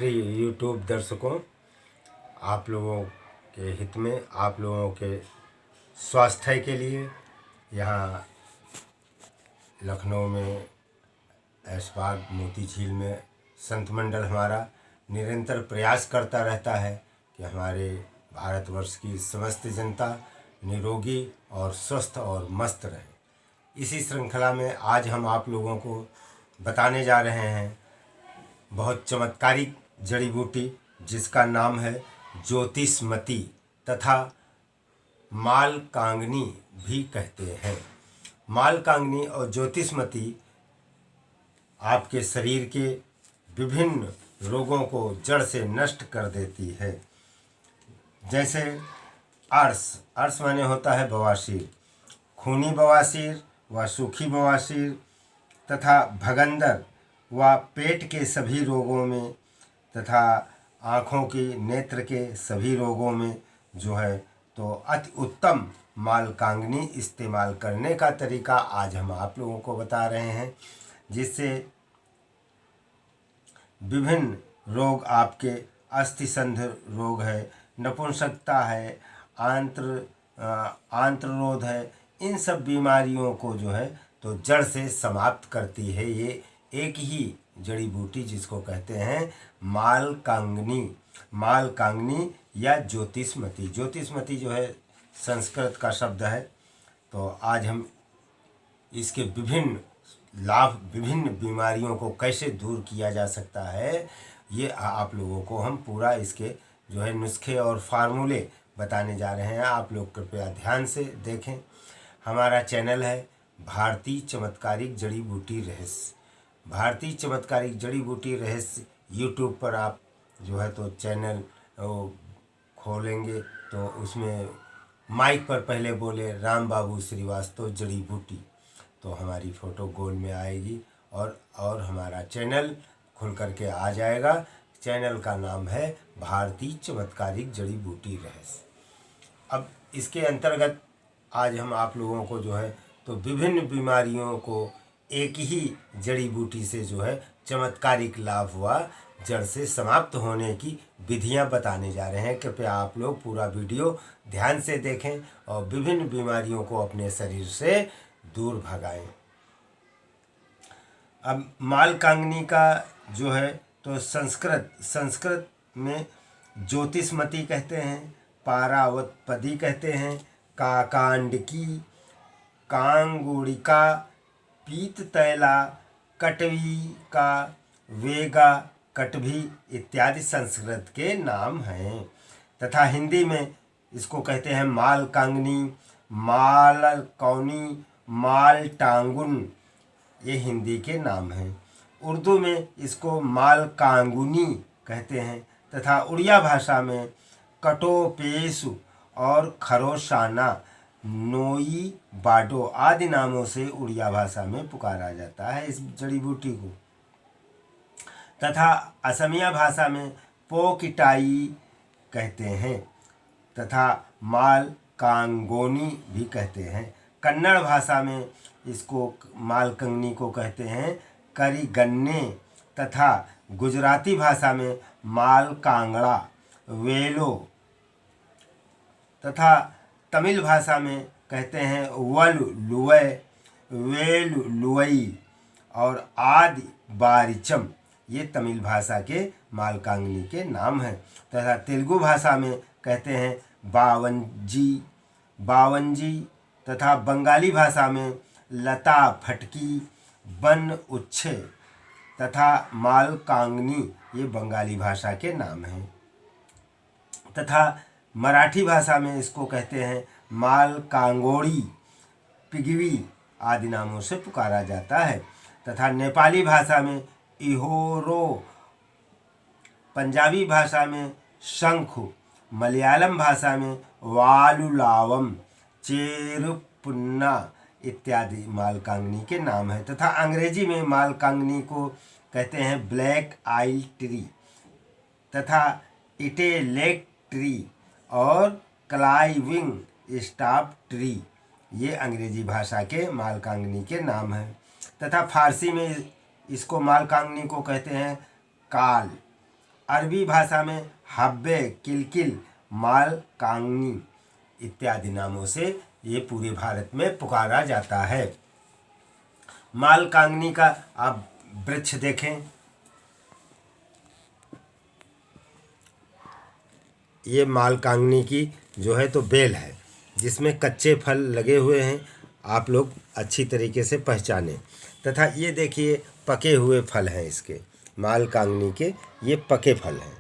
प्रिय यूट्यूब दर्शकों, आप लोगों के हित में, आप लोगों के स्वास्थ्य के लिए यहाँ लखनऊ में ऐशबाग मोती झील में संत मंडल हमारा निरंतर प्रयास करता रहता है कि हमारे भारतवर्ष की समस्त जनता निरोगी और स्वस्थ और मस्त रहे। इसी श्रृंखला में आज हम आप लोगों को बताने जा रहे हैं बहुत चमत्कारिक जड़ी बूटी जिसका नाम है ज्योतिषमती तथा मालकांगनी भी कहते हैं। मालकांगनी और ज्योतिषमती आपके शरीर के विभिन्न रोगों को जड़ से नष्ट कर देती है। जैसे अर्श माने होता है बवासीर, खूनी बवासीर व सूखी बवासीर तथा भगंदर व पेट के सभी रोगों में तथा आँखों की नेत्र के सभी रोगों में जो है तो अति उत्तम मालकांगनी इस्तेमाल करने का तरीका आज हम आप लोगों को बता रहे हैं, जिससे विभिन्न रोग आपके अस्थिसंध रोग है, नपुंसकता है, आंत्ररोध है, इन सब बीमारियों को जो है तो जड़ से समाप्त करती है। ये एक ही जड़ी बूटी जिसको कहते हैं मालकांगनी या ज्योतिषमती। ज्योतिषमती जो है संस्कृत का शब्द है। तो आज हम इसके विभिन्न लाभ, विभिन्न बीमारियों को कैसे दूर किया जा सकता है, ये आप लोगों को हम पूरा इसके जो है नुस्खे और फार्मूले बताने जा रहे हैं। आप लोग कृपया ध्यान से देखें। हमारा चैनल है भारतीय चमत्कारिक जड़ी बूटी रहस्य। भारतीय चमत्कारिक जड़ी बूटी रहस्य यूट्यूब पर आप जो है तो चैनल खोलेंगे तो उसमें माइक पर पहले बोले राम बाबू श्रीवास्तव जड़ी बूटी, तो हमारी फ़ोटो गोल में आएगी और हमारा चैनल खुल करके आ जाएगा। चैनल का नाम है भारतीय चमत्कारिक जड़ी बूटी रहस्य। अब इसके अंतर्गत आज हम आप लोगों को जो है तो विभिन्न बीमारियों को एक ही जड़ी बूटी से जो है चमत्कारिक लाभ हुआ जड़ से समाप्त होने की विधियां बताने जा रहे हैं। कृपया आप लोग पूरा वीडियो ध्यान से देखें और विभिन्न बीमारियों को अपने शरीर से दूर भगाएं। अब मालकांगनी का जो है तो संस्कृत में ज्योतिषमती कहते हैं, पारावतपदी कहते हैं, काकांडकी, कांगुड़िका, पीत तैला, कटवी का, वेगा, कटभी इत्यादि संस्कृत के नाम हैं। तथा हिंदी में इसको कहते हैं मालकांगनी, मालकौनी, मालटांगुन, ये हिंदी के नाम हैं। उर्दू में इसको मालकांगुनी कहते हैं तथा उड़िया भाषा में कटोपेसु और खरोशाना, नोई, बाडो आदि नामों से उड़िया भाषा में पुकारा जाता है इस जड़ी बूटी को। तथा असमिया भाषा में पोकिटाई कहते हैं तथा मालकांगोनी भी कहते हैं। कन्नड़ भाषा में इसको मालकांगनी को कहते हैं करीगन्ने तथा गुजराती भाषा में मालकांगड़ा, वेलो तथा तमिल भाषा में कहते हैं वलुलुवै, वेलुलुवई और आदि बारिचम, ये तमिल भाषा के मालकांगनी के नाम हैं। तथा तेलुगु भाषा में कहते हैं बावंजी तथा बंगाली भाषा में लता फटकी, बन उच्छे तथा मालकांगनी, ये बंगाली भाषा के नाम हैं। तथा मराठी भाषा में इसको कहते हैं मालकांगोड़ी, पिगवी आदि नामों से पुकारा जाता है। तथा नेपाली भाषा में इहोरो, पंजाबी भाषा में शंखु, मलयालम भाषा में वालुलावम, चेरुपुन्ना इत्यादि मालकांगनी के नाम है। तथा अंग्रेजी में मालकांगनी को कहते हैं ब्लैक आइल ट्री तथा इटेलेक ट्री और क्लाइविंग स्टाफ ट्री, ये अंग्रेजी भाषा के मालकांगनी के नाम हैं। तथा फारसी में इसको मालकांगनी को कहते हैं काल, अरबी भाषा में हब्बे, किलकिल, माल कांगनी इत्यादि नामों से ये पूरे भारत में पुकारा जाता है। माल कांगनी का आप वृक्ष देखें, ये माल कांगनी की जो है तो बेल है जिसमें कच्चे फल लगे हुए हैं, आप लोग अच्छी तरीके से पहचानें। तथा ये देखिए पके हुए फल हैं इसके, माल कांगनी के ये पके फल हैं।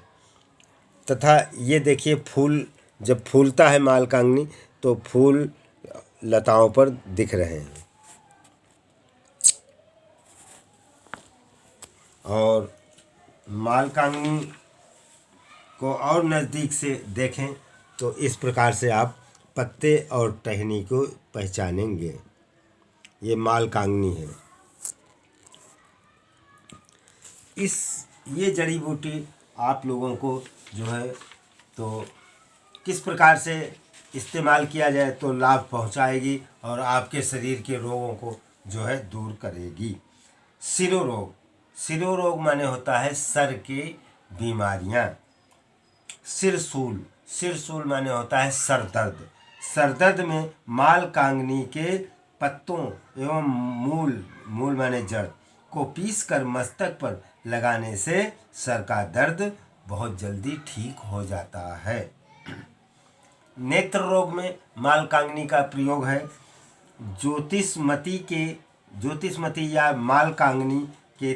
तथा ये देखिए फूल, जब फूलता है माल कांगनी तो फूल लताओं पर दिख रहे हैं। और माल कांगनी को और नज़दीक से देखें तो इस प्रकार से आप पत्ते और टहनी को पहचानेंगे। ये माल कांगनी है। ये जड़ी बूटी आप लोगों को जो है तो किस प्रकार से इस्तेमाल किया जाए तो लाभ पहुंचाएगी और आपके शरीर के रोगों को जो है दूर करेगी। सिरोरोग, सिरोरोग माने होता है सर की बीमारियां। सिरसूल, सिरसूल माने होता है सर दर्द। सर दर्द में माल कांगनी के पत्तों एवं मूल माने जड़ को पीसकर मस्तक पर लगाने से सर का दर्द बहुत जल्दी ठीक हो जाता है। नेत्र रोग में माल कांगनी का प्रयोग है। ज्योतिषमती या माल कांगनी के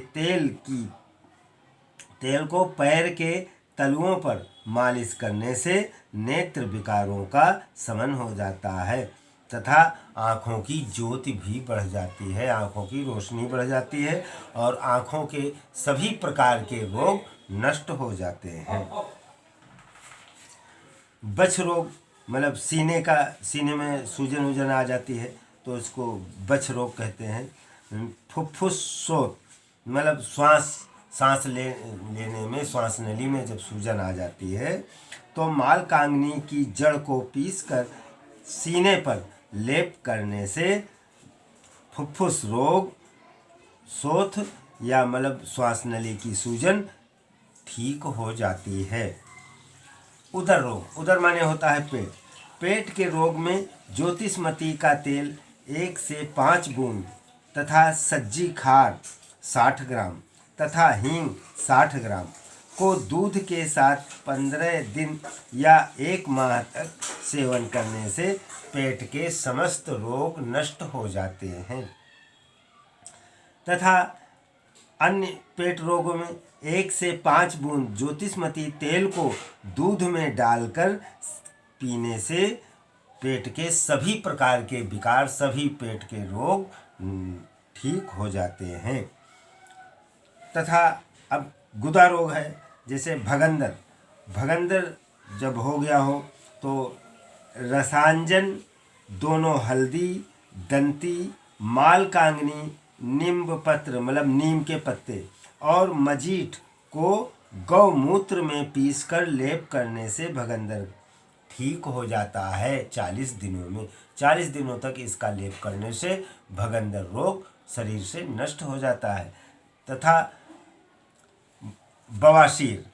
तेल को पैर के तलुओं पर मालिश करने से नेत्र विकारों का शमन हो जाता है तथा आँखों की ज्योति भी बढ़ जाती है, आँखों की रोशनी बढ़ जाती है और आँखों के सभी प्रकार के रोग नष्ट हो जाते हैं। बछ रोग मतलब सीने में सूजन वूजन आ जाती है तो इसको बछ रोग कहते हैं। फुफ्फुस शोथ मतलब सांस लेने में, श्वास नली में जब सूजन आ जाती है तो माल कांगनी की जड़ को पीसकर सीने पर लेप करने से फुफ्फुस रोग, शोथ या मतलब श्वास नली की सूजन ठीक हो जाती है। उदर रोग, उदर माने होता है पेट। पेट के रोग में ज्योतिषमती का तेल 1 से 5 बूंद तथा सज्जी खार 60 ग्राम तथा हींग 60 ग्राम को दूध के साथ 15 दिन या 1 माह तक सेवन करने से पेट के समस्त रोग नष्ट हो जाते हैं। तथा अन्य पेट रोगों में 1 से 5 बूंद ज्योतिषमती तेल को दूध में डालकर पीने से पेट के सभी प्रकार के विकार, सभी पेट के रोग ठीक हो जाते हैं। तथा अब गुदा रोग है, जैसे भगंदर जब हो गया हो तो रसांजन, दोनों हल्दी, दंती, माल कांगनी, नींब पत्र मतलब नीम के पत्ते और मजीठ को गौमूत्र में पीसकर लेप करने से भगंदर ठीक हो जाता है 40 दिनों में। 40 दिनों तक इसका लेप करने से भगंदर रोग शरीर से नष्ट हो जाता है। तथा बवासीर,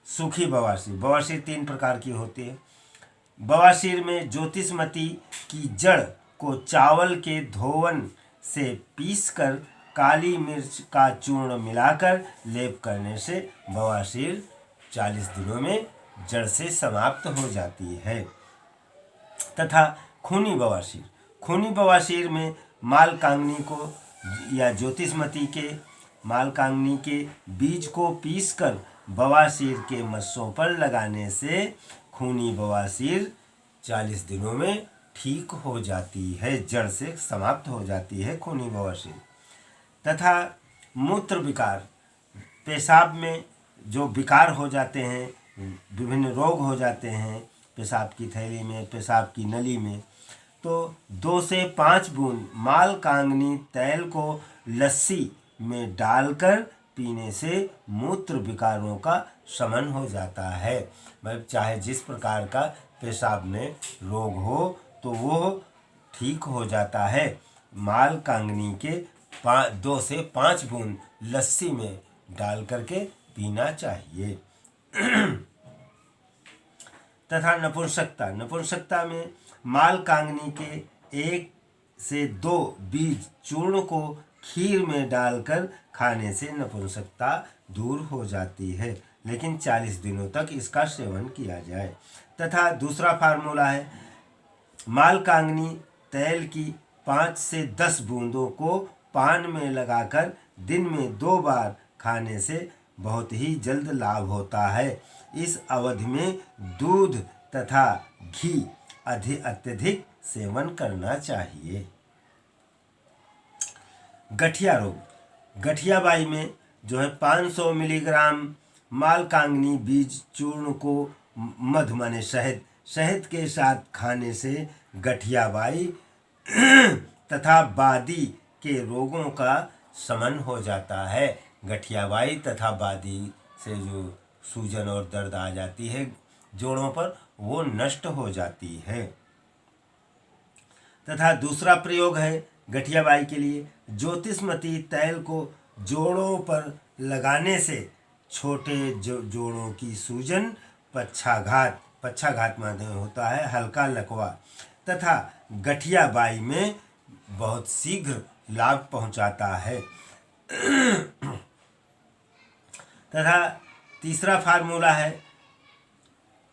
सूखी बवासीर, बवासीर 3 प्रकार की होती है। बवासीर में ज्योतिषमती की जड़ को चावल के धोवन से पीसकर काली मिर्च का चूर्ण मिलाकर लेप करने से बवासीर 40 दिनों में जड़ से समाप्त हो जाती है। तथा खूनी बवासीर, खूनी बवासीर में माल कांगनी को या ज्योतिषमती के माल कांगनी के बीज को पीसकर बवासीर के मस्सों पर लगाने से खूनी बवासीर 40 दिनों में ठीक हो जाती है, जड़ से समाप्त हो जाती है खूनी बवासीर। तथा मूत्र विकार, पेशाब में जो विकार हो जाते हैं, विभिन्न रोग हो जाते हैं पेशाब की थैली में, पेशाब की नली में, तो 2 से 5 बूंद माल कांगनी तेल को लस्सी में डालकर पीने से मूत्र विकारों का शमन हो जाता है। मतलब चाहे जिस प्रकार का पेशाब में रोग हो तो वो ठीक हो जाता है। माल कांगनी के 2 से 5 बूंद लस्सी में डाल करके पीना चाहिए। तथा नपुंसकता, नपुंसकता में मालकांगनी के 1 से 2 बीज चूर्ण को खीर में डालकर खाने से नपुंसकता दूर हो जाती है, लेकिन 40 दिनों तक इसका सेवन किया जाए। तथा दूसरा फार्मूला है, मालकांगनी तेल की 5 से 10 बूंदों को पान में लगाकर दिन में 2 बार खाने से बहुत ही जल्द लाभ होता है। इस अवधि में दूध तथा घी अत्यधिक सेवन करना चाहिए। गठिया रोग, गठियाबाई में जो है 500 मिलीग्राम मालकांगनी बीज चूर्ण को मध माने शहद के साथ खाने से गठियाबाई तथा बादी के रोगों का शमन हो जाता है। गठियाबाई तथा बादी से जो सूजन और दर्द आ जाती है जोड़ों पर, वो नष्ट हो जाती है। तथा दूसरा प्रयोग है गठियाबाई के लिए, ज्योतिषमती तेल को जोड़ों पर लगाने से छोटे जोड़ों की सूजन, पक्षाघात माध्यम होता है, हल्का लकवा तथा गठियाबाई में बहुत शीघ्र लाभ पहुंचाता है। तथा तीसरा फार्मूला है,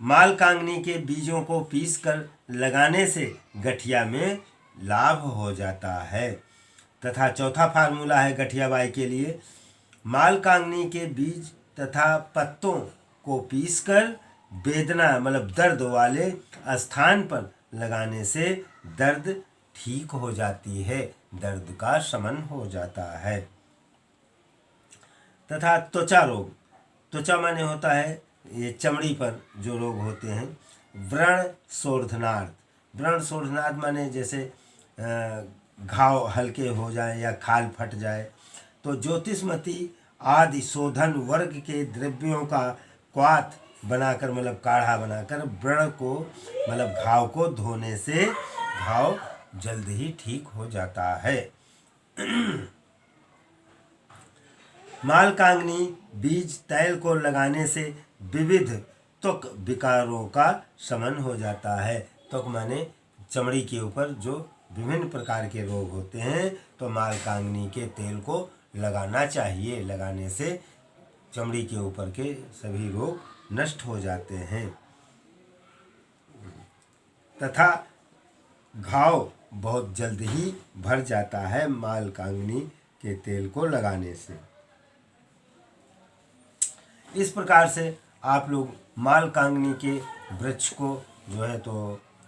मालकांगनी के बीजों को पीसकर लगाने से गठिया में लाभ हो जाता है। तथा चौथा फार्मूला है गठियाबाई के लिए, मालकांगनी के बीज तथा पत्तों को पीसकर वेदना मतलब दर्द वाले स्थान पर लगाने से दर्द ठीक हो जाती है, दर्द का शमन हो जाता है। तथा त्वचा रोग, त्वचा माने होता है ये चमड़ी पर जो रोग होते हैं, व्रण शोधनार्थ, व्रण शोधनार्थ माने जैसे घाव हल्के हो जाए या खाल फट जाए, तो ज्योतिषमती आदि शोधन वर्ग के द्रव्यों का क्वाथ बनाकर मतलब काढ़ा बनाकर व्रण को मतलब घाव को धोने से घाव जल्द ही ठीक हो जाता है। मालकांगनी बीज तेल को लगाने से विविध त्वक विकारों का शमन हो जाता है। त्वक माने चमड़ी के ऊपर जो विभिन्न प्रकार के रोग होते हैं, तो मालकांगनी के तेल को लगाना चाहिए, लगाने से चमड़ी के ऊपर के सभी रोग नष्ट हो जाते हैं। तथा घाव बहुत जल्द ही भर जाता है मालकांगनी के तेल को लगाने से। इस प्रकार से आप लोग मालकांगनी के वृक्ष को जो है तो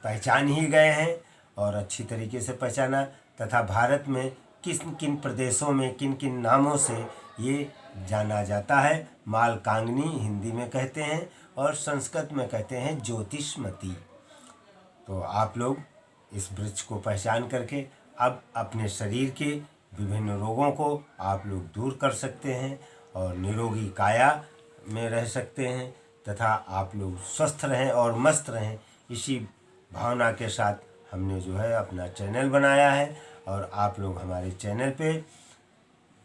पहचान ही गए हैं और अच्छी तरीके से पहचाना। तथा भारत में किन किन प्रदेशों में किन किन नामों से ये जाना जाता है, मालकांगनी हिंदी में कहते हैं और संस्कृत में कहते हैं ज्योतिषमती। तो आप लोग इस वृक्ष को पहचान करके अब अपने शरीर के विभिन्न रोगों को आप लोग दूर कर सकते हैं और निरोगी काया में रह सकते हैं तथा आप लोग स्वस्थ रहें और मस्त रहें। इसी भावना के साथ हमने जो है अपना चैनल बनाया है और आप लोग हमारे चैनल पे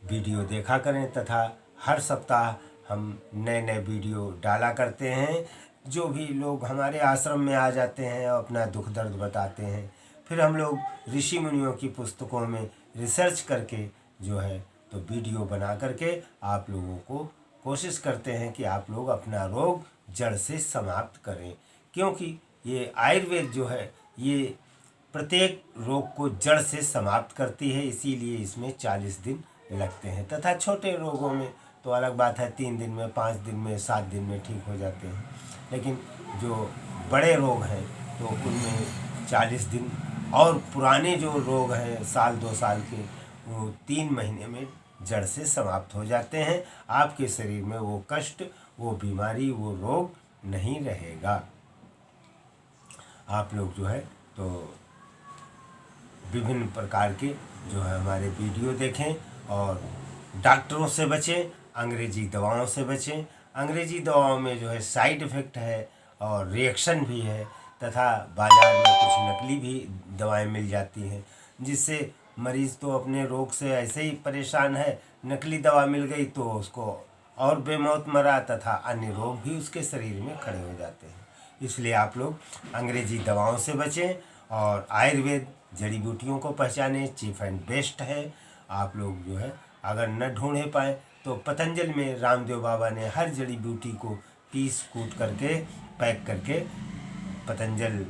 वीडियो देखा करें तथा हर सप्ताह हम नए नए वीडियो डाला करते हैं। जो भी लोग हमारे आश्रम में आ जाते हैं और अपना दुख दर्द बताते हैं, फिर हम लोग ऋषि मुनियों की पुस्तकों में रिसर्च करके जो है तो वीडियो बना करके आप लोगों को कोशिश करते हैं कि आप लोग अपना रोग जड़ से समाप्त करें, क्योंकि ये आयुर्वेद जो है ये प्रत्येक रोग को जड़ से समाप्त करती है, इसीलिए इसमें 40 दिन लगते हैं। तथा छोटे रोगों में तो अलग बात है, 3 दिन में, 5 दिन में, 7 दिन में ठीक हो जाते हैं, लेकिन जो बड़े रोग हैं तो उनमें 40 दिन, और पुराने जो रोग हैं साल 2 साल के, वो 3 महीने में जड़ से समाप्त हो जाते हैं। आपके शरीर में वो कष्ट, वो बीमारी, वो रोग नहीं रहेगा। आप लोग जो है तो विभिन्न प्रकार के जो है हमारे वीडियो देखें और डॉक्टरों से बचें, अंग्रेजी दवाओं से बचें। अंग्रेजी दवाओं में जो है साइड इफ़ेक्ट है और रिएक्शन भी है, तथा बाज़ार में कुछ नकली भी दवाएं मिल जाती हैं, जिससे मरीज़ तो अपने रोग से ऐसे ही परेशान है, नकली दवा मिल गई तो उसको और बेमौत मरा तथा अन्य रोग भी उसके शरीर में खड़े हो जाते हैं। इसलिए आप लोग अंग्रेजी दवाओं से बचें और आयुर्वेद जड़ी बूटियों को पहचानें, चीफ एंड बेस्ट है। आप लोग जो है अगर न ढूंढे पाए तो पतंजलि में रामदेव बाबा ने हर जड़ी बूटी को पीस कूट करके पैक करके पतंजलि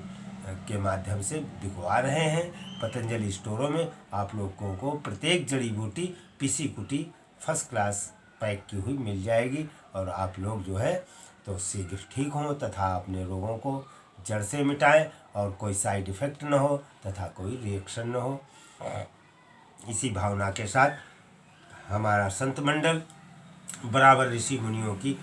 के माध्यम से बिकवा रहे हैं। पतंजलि स्टोरों में आप लोगों को प्रत्येक जड़ी बूटी पीसी कुटी फर्स्ट क्लास पैक की हुई मिल जाएगी और आप लोग जो है तो शीघ्र ठीक हों तथा अपने रोगों को जड़ से मिटाएं और कोई साइड इफ़ेक्ट न हो तथा कोई रिएक्शन न हो। इसी भावना के साथ हमारा संत मंडल बराबर ऋषि मुनियों की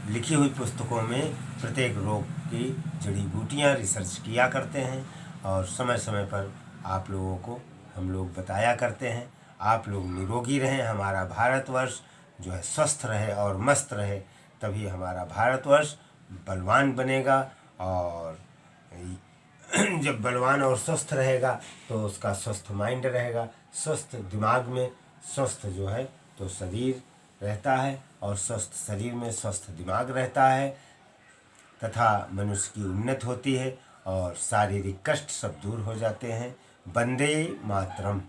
लिखी हुई पुस्तकों में प्रत्येक रोग की जड़ी बूटियाँ रिसर्च किया करते हैं और समय समय पर आप लोगों को हम लोग बताया करते हैं। आप लोग निरोगी रहें, हमारा भारतवर्ष जो है स्वस्थ रहे और मस्त रहे, तभी हमारा भारतवर्ष बलवान बनेगा। और जब बलवान और स्वस्थ रहेगा तो उसका स्वस्थ माइंड रहेगा, स्वस्थ दिमाग में स्वस्थ जो है तो शरीर रहता है और स्वस्थ शरीर में स्वस्थ दिमाग रहता है तथा मनुष्य की उन्नति होती है और शारीरिक कष्ट सब दूर हो जाते हैं। वंदे मातरम।